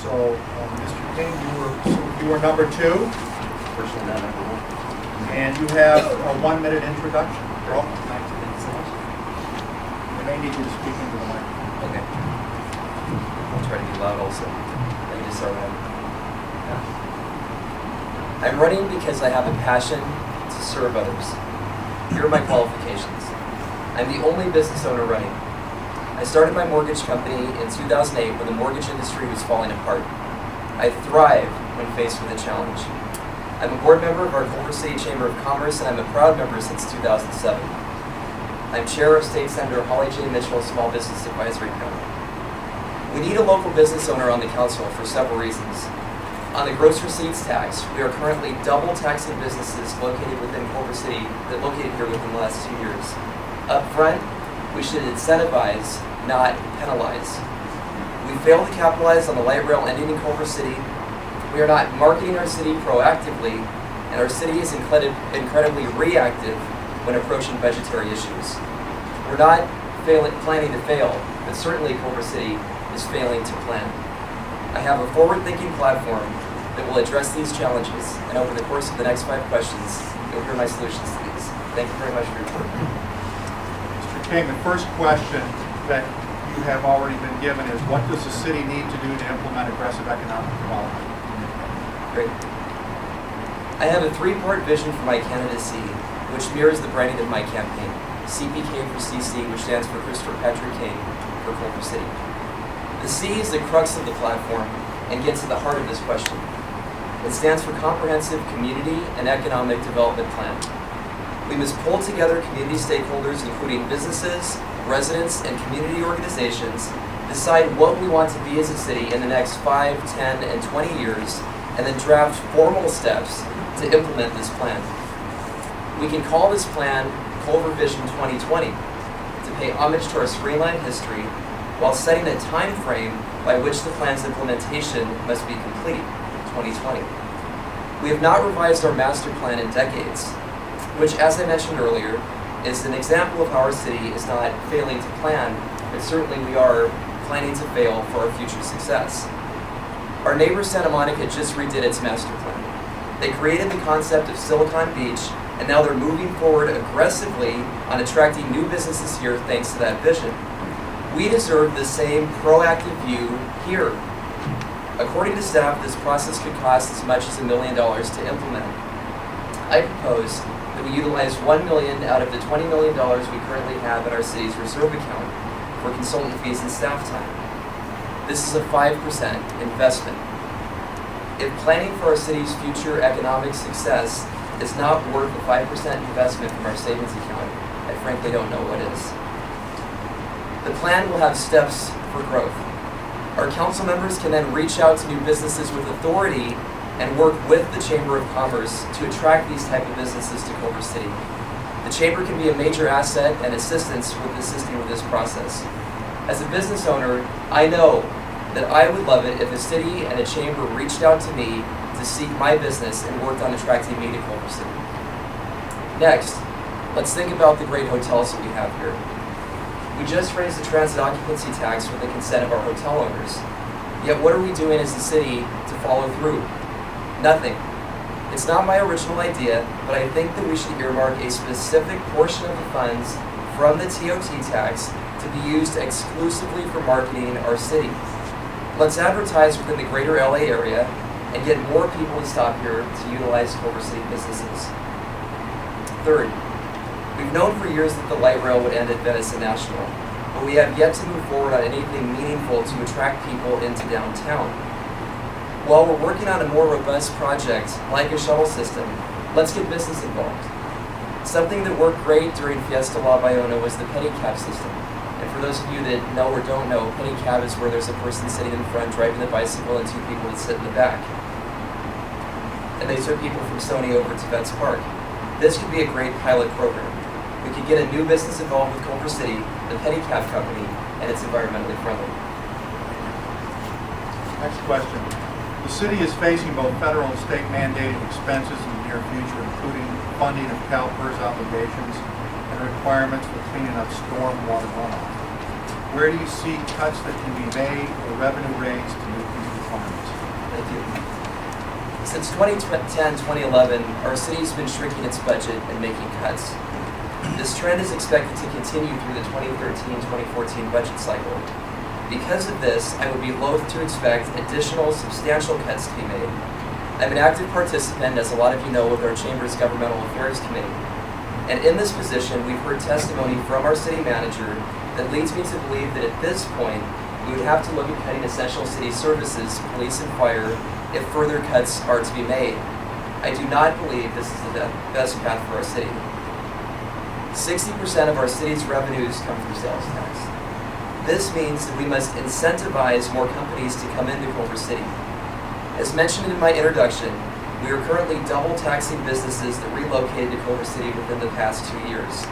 So, Mr. King, you were number 2, Personally, not number 1. and you have a 1-minute introduction. Well, Thank you so much. we may need you to speak into the microphone. Okay. I'll try to be loud also. I can just start out. I'm running because I have a passion to serve others. Here are my qualifications. I'm the only business owner running. I started my mortgage company in 2008 when the mortgage industry was falling apart. I thrived when faced with a challenge. I'm a board member of our Culver City Chamber of Commerce, and I'm a proud member since 2007. I'm chair of State Senator Holly J. Mitchell's Small Business Advisory Panel. We need a local business owner on the council for several reasons. On the gross receipts tax, we are currently double taxing businesses located within Culver City, located here within the last 2 years. Up front, we should incentivize, not penalize. We fail to capitalize on the light rail ending in Culver City. We are not marketing our city proactively, and our city is incredibly reactive when approaching budgetary issues. We're not planning to fail, but certainly Culver City is failing to plan. I have a forward-thinking platform that will address these challenges, and over the course of the next 5 questions, you'll hear my solutions to these. Thank you very much for your time. Mr. King, the first question that you have already been given is, what does the city need to do to implement aggressive economic development? Great. I have a 3-part vision for my candidacy, which mirrors the branding of my campaign. CPK for CC, which stands for Christopher Patrick King for Culver City. The C is the crux of the platform and gets to the heart of this question. It stands for Comprehensive Community and Economic Development Plan. We must pull together community stakeholders, including businesses, residents, and community organizations, decide what we want to be as a city in the next 5, 10, and 20 years, and then draft formal steps to implement this plan. We can call this plan Culver Vision 2020 to pay homage to our streamlined history while setting a time frame by which the plan's implementation must be complete, 2020. We have not revised our master plan in decades, which, as I mentioned earlier, is an example of how our city is not failing to plan, but certainly we are planning to fail for our future success. Our neighbor Santa Monica just redid its master plan. They created the concept of Silicon Beach, and now they're moving forward aggressively on attracting new businesses here thanks to that vision. We deserve the same proactive view here. According to staff, this process could cost as much as $1 million to implement. I propose that we utilize $1 million out of the $20 million we currently have in our city's reserve account for consultant fees and staff time. This is a 5% investment. If planning for our city's future economic success is not worth a 5% investment from our savings account, I frankly don't know what is. The plan will have steps for growth. Our council members can then reach out to new businesses with authority and work with the Chamber of Commerce to attract these type of businesses to Culver City. The Chamber can be a major asset and assistance with assisting with this process. As a business owner, I know that I would love it if a city and a chamber reached out to me to seek my business and worked on attracting me to Culver City. Next, let's think about the great hotels that we have here. We just raised the transit occupancy tax with the consent of our hotel owners. Yet what are we doing as a city to follow through? Nothing. It's not my original idea, but I think that we should earmark a specific portion of the funds from the TOT tax to be used exclusively for marketing our city. Let's advertise within the greater LA area and get more people to stop here to utilize Culver City businesses. Third, we've known for years that the light rail would end at Venice and National, but we have yet to move forward on anything meaningful to attract people into downtown. While we're working on a more robust project, like a shuttle system, let's get business involved. Something that worked great during Fiesta La Bayona was the pedicab system. And for those of you that know or don't know, pedicab is where there's a person sitting in front driving the bicycle and 2 people that sit in the back. And they took people from Stony over to Vets Park. This could be a great pilot program. We could get a new business involved with Culver City, the pedicab company, and it's environmentally friendly. Next question. The city is facing both federal and state mandated expenses in the near future, including funding of CalPERS obligations and requirements for cleaning up storm water runoff. Where do you see cuts that can be made or revenue raised to meet these requirements? you. Since 2010-2011, our city's been shrinking its budget and making cuts. This trend is expected to continue through the 2013-2014 budget cycle. Because of this, I would be loath to expect additional substantial cuts to be made. I'm an active participant, as a lot of you know, with our Chamber's Governmental Affairs Committee. And in this position, we've heard testimony from our city manager that leads me to believe that at this point, we would have to look at cutting essential city services, police and fire, if further cuts are to be made. I do not believe this is the best path for our city. 60% of our city's revenues come from sales tax. This means that we must incentivize more companies to come into Culver City. As mentioned in my introduction, we are currently double taxing businesses that relocated to Culver City within the past 2 years.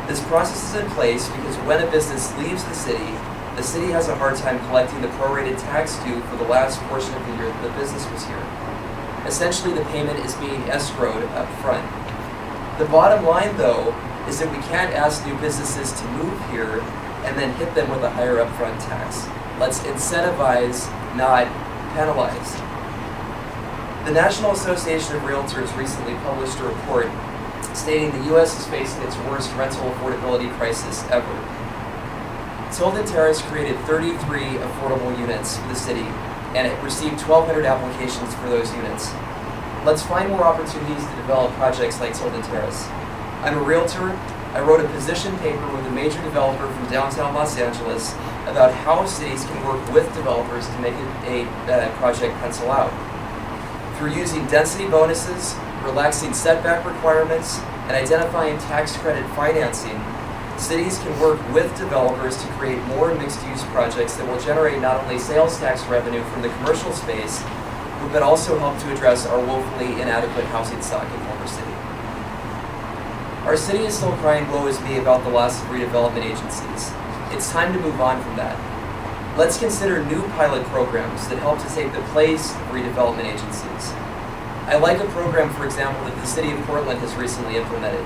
This process is in place because when a business leaves the city has a hard time collecting the prorated tax due for the last portion of the year that the business was here. Essentially, the payment is being escrowed up front. The bottom line, though, is that we can't ask new businesses to move here and then hit them with a higher upfront tax. Let's incentivize, not penalize. The National Association of Realtors recently published a report stating the U.S. is facing its worst rental affordability crisis ever. Tilden Terrace created 33 affordable units for the city, and it received 1,200 applications for those units. Let's find more opportunities to develop projects like Tilden Terrace. I'm a realtor. I wrote a position paper with a major developer from downtown Los Angeles about how cities can work with developers to make a project pencil out. Through using density bonuses, relaxing setback requirements, and identifying tax credit financing, cities can work with developers to create more mixed-use projects that will generate not only sales tax revenue from the commercial space, but also help to address our woefully inadequate housing stock in Culver City. Our city is still crying woe is me about the loss of redevelopment agencies. It's time to move on from that. Let's consider new pilot programs that help to take the place of redevelopment agencies. I like a program, for example, that the city of Portland has recently implemented.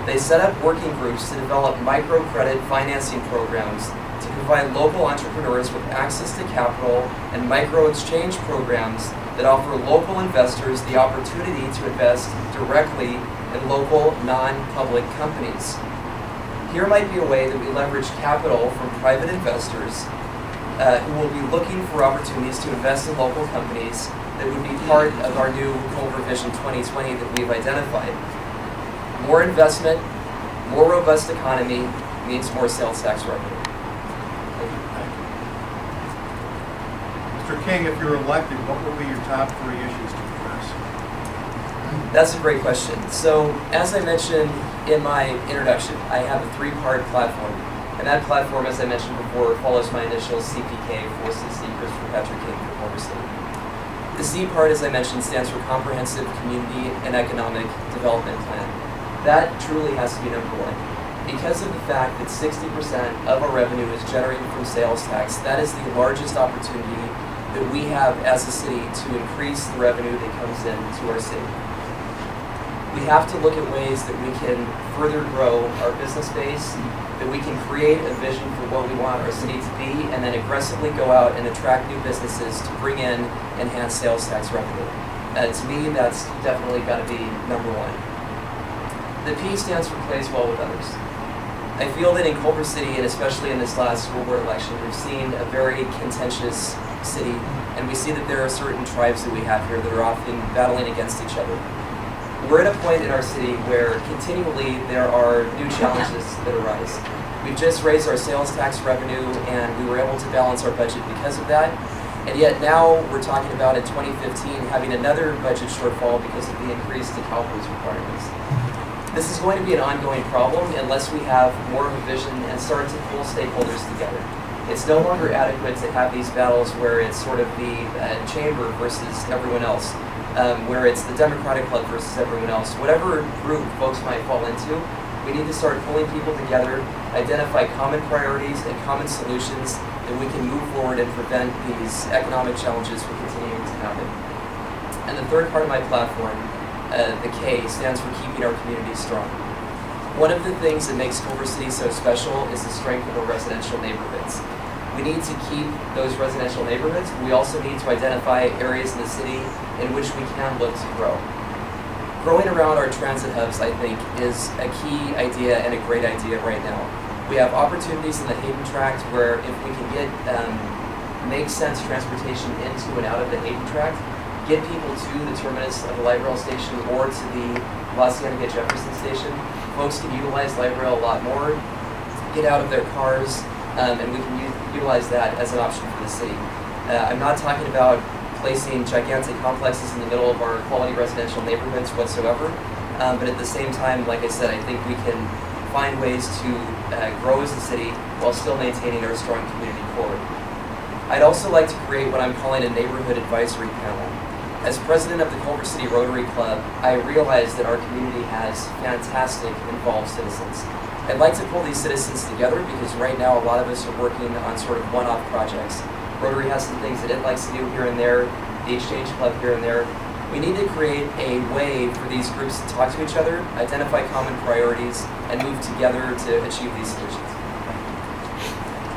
They set up working groups to develop microcredit financing programs to provide local entrepreneurs with access to capital and micro-exchange programs that offer local investors the opportunity to invest directly in local, non-public companies. Here might be a way that we leverage capital from private investors who will be looking for opportunities to invest in local companies that would be part of our new Culver Vision 2020 that we've identified. More investment, more robust economy means more sales tax revenue. Mr. King, if you're elected, what will be your top 3 issues to address? That's a great question. So, as I mentioned in my introduction, I have a 3-part platform. And that platform, as I mentioned before, follows my initials CPK for CC, Christopher Patrick King for Culver City. The C part, as I mentioned, stands for Comprehensive Community and Economic Development Plan. That truly has to be number 1. Because of the fact that 60% of our revenue is generated from sales tax, that is the largest opportunity that we have as a city to increase the revenue that comes into our city. We have to look at ways that we can further grow our business base, that we can create a vision for what we want our city to be, and then aggressively go out and attract new businesses to bring in enhanced sales tax revenue. To me, that's definitely got to be number 1. The P stands for plays well with others. I feel that in Culver City, and especially in this last school board election, we've seen a very contentious city, and we see that there are certain tribes that we have here that are often battling against each other. We're at a point in our city where continually there are new challenges that arise. We've just raised our sales tax revenue, and we were able to balance our budget because of that. And yet now we're talking about in 2015 having another budget shortfall because of the increase to CalPERS requirements. This is going to be an ongoing problem unless we have more of a vision and start to pull stakeholders together. It's no longer adequate to have these battles where it's sort of the chamber versus everyone else, where it's the Democratic Club versus everyone else. Whatever group folks might fall into, we need to start pulling people together, identify common priorities and common solutions that we can move forward and prevent these economic challenges from continuing to happen. And the third part of my platform, the K, stands for keeping our community strong. One of the things that makes Culver City so special is the strength of our residential neighborhoods. We need to keep those residential neighborhoods. We also need to identify areas in the city in which we can look to grow. Growing around our transit hubs, I think, is a key idea and a great idea right now. We have opportunities in the Hayden Tract where if we can get make sense transportation into and out of the Hayden Tract, get people to the terminus of the light rail station or to the La Cienega Jefferson station, folks can utilize light rail a lot more, get out of their cars, and we can utilize that as an option for the city. I'm not talking about placing gigantic complexes in the middle of our quality residential neighborhoods whatsoever, but at the same time, like I said, I think we can find ways to grow as a city while still maintaining our strong community core. I'd also like to create what I'm calling a neighborhood advisory panel. As president of the Culver City Rotary Club, I realize that our community has fantastic involved citizens. I'd like to pull these citizens together because right now a lot of us are working on sort of one-off projects. Rotary has some things that it likes to do here and there, the Exchange Club here and there. We need to create a way for these groups to talk to each other, identify common priorities, and move together to achieve these solutions.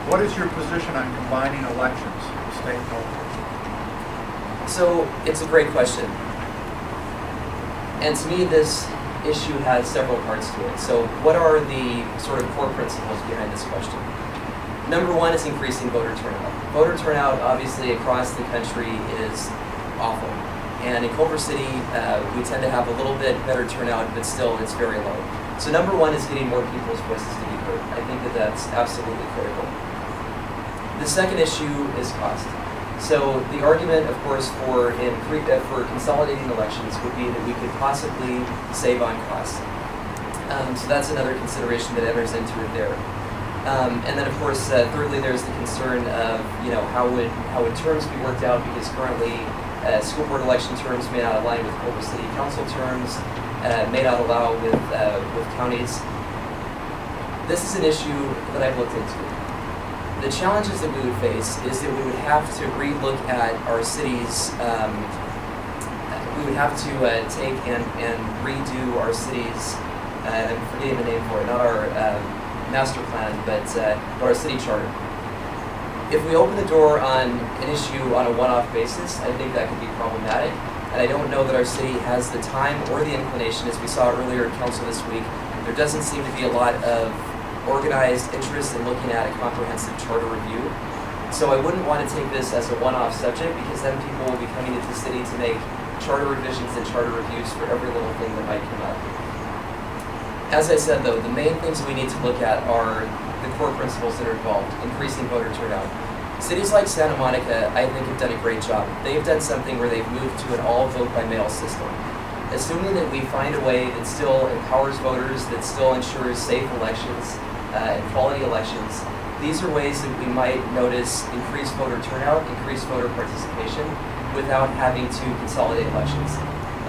What is your position on combining elections, state and local? So it's a great question. And to me, this issue has several parts to it. So what are the sort of core principles behind this question? Number one is increasing voter turnout. Voter turnout, obviously, across the country is awful. And in Culver City, we tend to have a little bit better turnout, but still it's very low. So number one is getting more people's voices to be heard. I think that that's absolutely critical. The second issue is cost. So the argument, of course, for consolidating elections would be that we could possibly save on costs. So that's another consideration that enters into it there. And then, of course, thirdly, there's the concern of how would terms be worked out, because currently school board election terms may not align with Culver City Council terms, may not allow with counties. This is an issue that I've looked into. The challenges that we would face is that we would have to relook at our cities. We would have to take and redo our cities. I'm forgetting the name for it, not our master plan, but our city charter. If we open the door on an issue on a one-off basis, I think that could be problematic. And I don't know that our city has the time or the inclination. As we saw earlier in council this week, there doesn't seem to be a lot of organized interest in looking at a comprehensive charter review. So I wouldn't want to take this as a one-off subject, because then people will be coming into the city to make charter revisions and charter reviews for every little thing that might come up. As I said, though, the main things we need to look at are the core principles that are involved: increasing voter turnout. Cities like Santa Monica, I think, have done a great job. They've done something where they've moved to an all vote by mail system. Assuming that we find a way that still empowers voters, that still ensures safe elections and quality elections, these are ways that we might notice increased voter turnout, increased voter participation, without having to consolidate elections.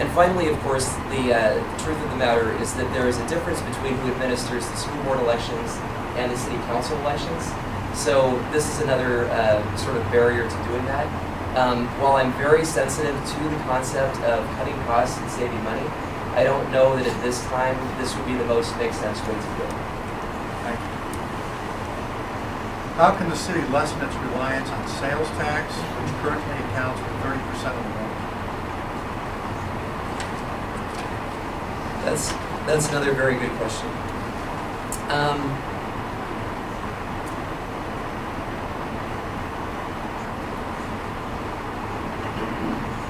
And finally, of course, the truth of the matter is that there is a difference between who administers the school board elections and the city council elections. So this is another sort of barrier to doing that. While I'm very sensitive to the concept of cutting costs and saving money, I don't know that at this time this would be the most make sense way to do it. Thank you. How can the city lessen its reliance on sales tax, which currently accounts for 30% of the vote? That's another very good question.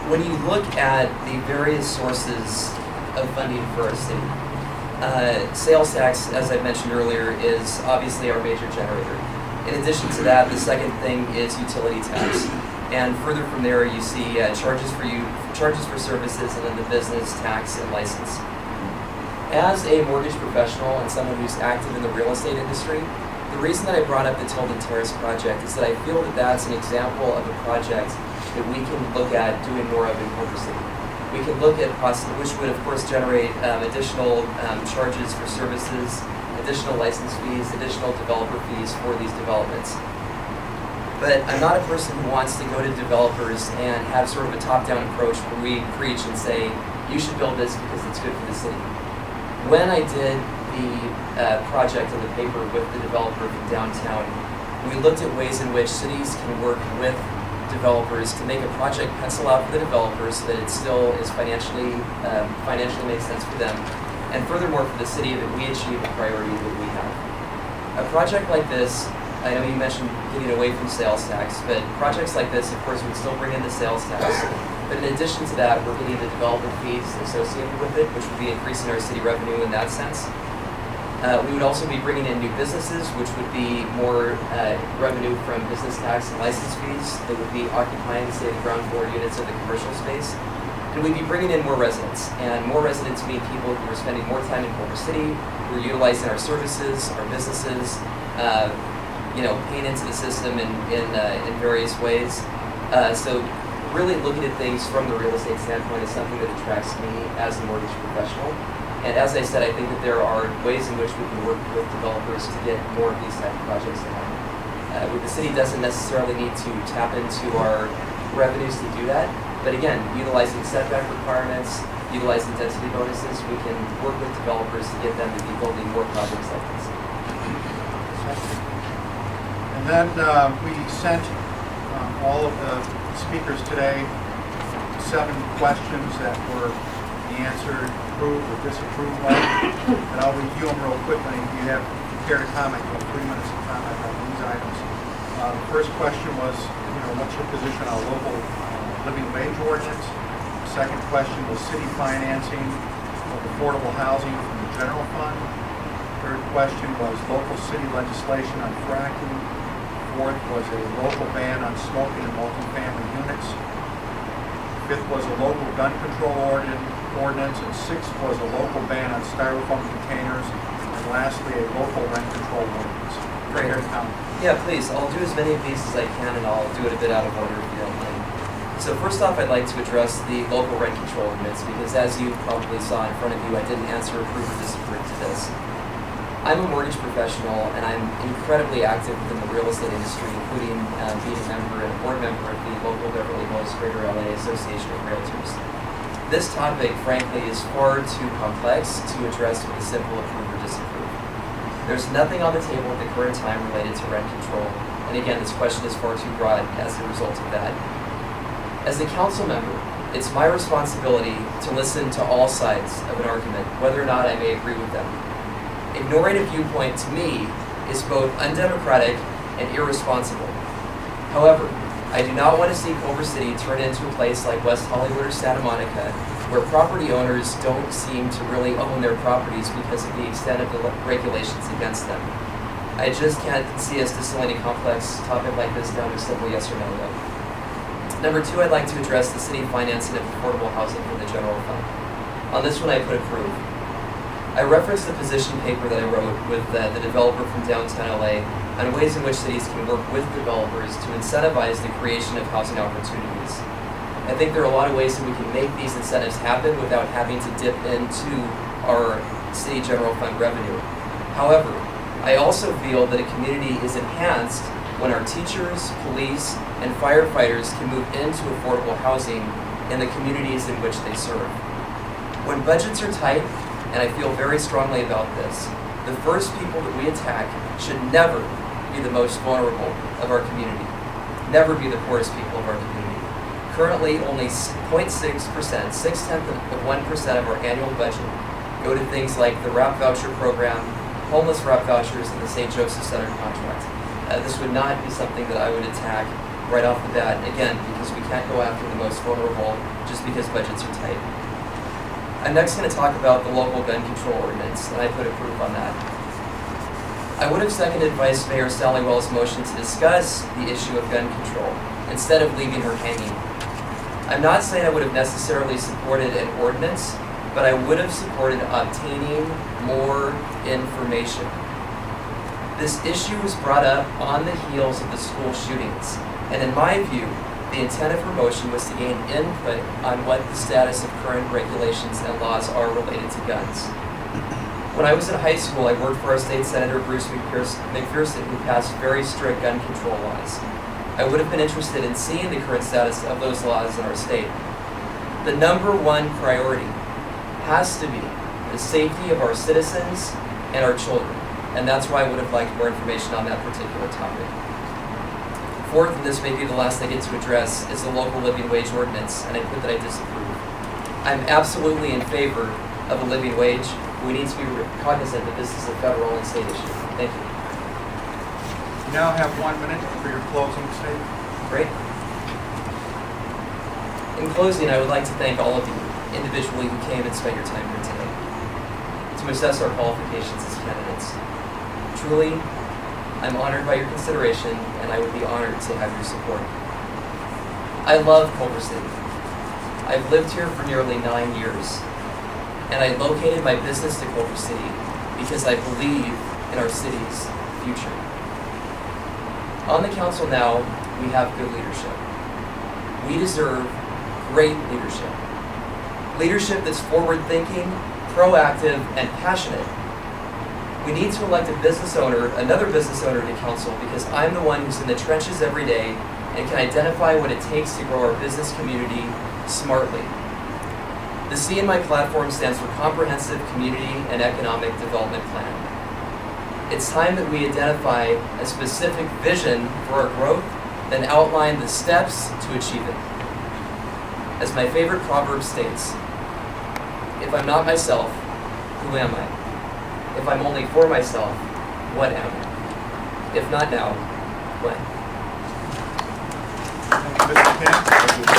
When you look at the various sources of funding for our city, sales tax, as I mentioned earlier, is obviously our major generator. In addition to that, the second thing is utility tax. And further from there, you see charges for services, and then the business tax and license. As a mortgage professional and someone who's active in the real estate industry, the reason that I brought up the Tilden Terrace project is that I feel that that's an example of a project that we can look at doing more of in Culver City. We can look at which would, of course, generate additional charges for services, additional license fees, additional developer fees for these developments. But I'm not a person who wants to go to developers and have sort of a top-down approach where we preach and say, you should build this because it's good for the city. When I did the project in the paper with the developer from downtown, We looked at ways in which cities can work with developers to make a project pencil out for the developers so that it still is financially makes sense for them. And furthermore, for the city, that we achieve the priority that we have. A project like this, I know you mentioned getting away from sales tax, but projects like this, of course, would still bring in the sales tax. But in addition to that, we're getting the development fees associated with it, which would be increasing our city revenue in that sense. We would also be bringing in new businesses, which would be more revenue from business tax and license fees that would be occupying, say, the ground floor units of the commercial space. And we'd be bringing in more residents. And more residents mean people who are spending more time in Culver City, who are utilizing our services, our businesses, paying into the system in various ways. So really looking at things from the real estate standpoint is something that attracts me as a mortgage professional. And as I said, I think that there are ways in which we can work with developers to get more of these type of projects to happen. The city doesn't necessarily need to tap into our revenues to do that. But again, utilizing setback requirements, utilizing density bonuses, we can work with developers to get them to be building more projects like this. And then we sent all of the speakers today 7 questions that were answered, approved or disapproved of. And I'll review them real quickly. If you have prepared a comment, you have 3 minutes of comment on these items. The first question was, what's your position on local living wage ordinance? The second question was city financing of affordable housing from the general fund. Third question was local city legislation on fracking. Fourth was a local ban on smoking in multifamily units. Fifth was a local gun control ordinance. And sixth was a local ban on styrofoam containers. And lastly, a local rent control ordinance. Great. Yeah, please. I'll do as many of these as I can, and I'll do it a bit out of order if you don't mind. So first off, I'd like to address the local rent control ordinance, because as you probably saw in front of you, I didn't answer approve or disapprove to this. I'm a mortgage professional, and I'm incredibly active within the real estate industry, including being a member and a board member of the local Beverly Hills Greater LA Association of Realtors. This topic, frankly, is far too complex to address with a simple approve or disapprove. There's nothing on the table at the current time related to rent control, and again, this question is far too broad as a result of that. As a council member, it's my responsibility to listen to all sides of an argument, whether or not I may agree with them. Ignoring a viewpoint, to me, is both undemocratic and irresponsible. However, I do not want to see Culver City turn into a place like West Hollywood or Santa Monica, where property owners don't seem to really own their properties because of the extent of the regulations against them. I just can't see us distilling a complex topic like this down to a simple yes or no vote. Number 2, I'd like to address the city financing of affordable housing from the general fund. On this one, I put approve. I referenced the position paper that I wrote with the developer from downtown LA on ways in which cities can work with developers to incentivize the creation of housing opportunities. I think there are a lot of ways that we can make these incentives happen without having to dip into our city general fund revenue. However, I also feel that a community is enhanced when our teachers, police, and firefighters can move into affordable housing in the communities in which they serve. When budgets are tight, and I feel very strongly about this, the first people that we attack should never be the most vulnerable of our community, never be the poorest people of our community. Currently, only 0.6%, 0.6% of our annual budget go to things like the RAP voucher program, homeless RAP vouchers, and the St. Joseph Center contract. This would not be something that I would attack right off the bat, again, because we can't go after the most vulnerable just because budgets are tight. I'm next going to talk about the local gun control ordinance, and I put approve on that. I would have seconded Vice Mayor Sallywell's motion to discuss the issue of gun control, instead of leaving her hanging. I'm not saying I would have necessarily supported an ordinance, but I would have supported obtaining more information. This issue was brought up on the heels of the school shootings, and in my view, the intent of her motion was to gain input on what the status of current regulations and laws are related to guns. When I was in high school, I worked for our state senator, Bruce McPherson, who passed very strict gun control laws. I would have been interested in seeing the current status of those laws in our state. The number one priority has to be the safety of our citizens and our children, and that's why I would have liked more information on that particular topic. Fourth, and this may be the last I get to address, is the local living wage ordinance, and I put that I disapprove. I'm absolutely in favor of a living wage. We need to be cognizant that this is a federal and state issue. Thank you. You now have 1 minute for your closing statement. Great. In closing, I would like to thank all of you individually who came and spent your time here today to assess our qualifications as candidates. Truly, I'm honored by your consideration, and I would be honored to have your support. I love Culver City. I've lived here for nearly 9 years, and I located my business to Culver City because I believe in our city's future. On the council now, we have good leadership. We deserve great leadership. Leadership that's forward-thinking, proactive, and passionate. We need to elect another business owner to council, because I'm the one who's in the trenches every day and can identify what it takes to grow our business community smartly. The C in my platform stands for Comprehensive Community and Economic Development Plan. It's time that we identify a specific vision for our growth, then outline the steps to achieve it. As my favorite proverb states, if I'm not myself, who am I? If I'm only for myself, what am I? If not now, when? Thank you, Mr. King.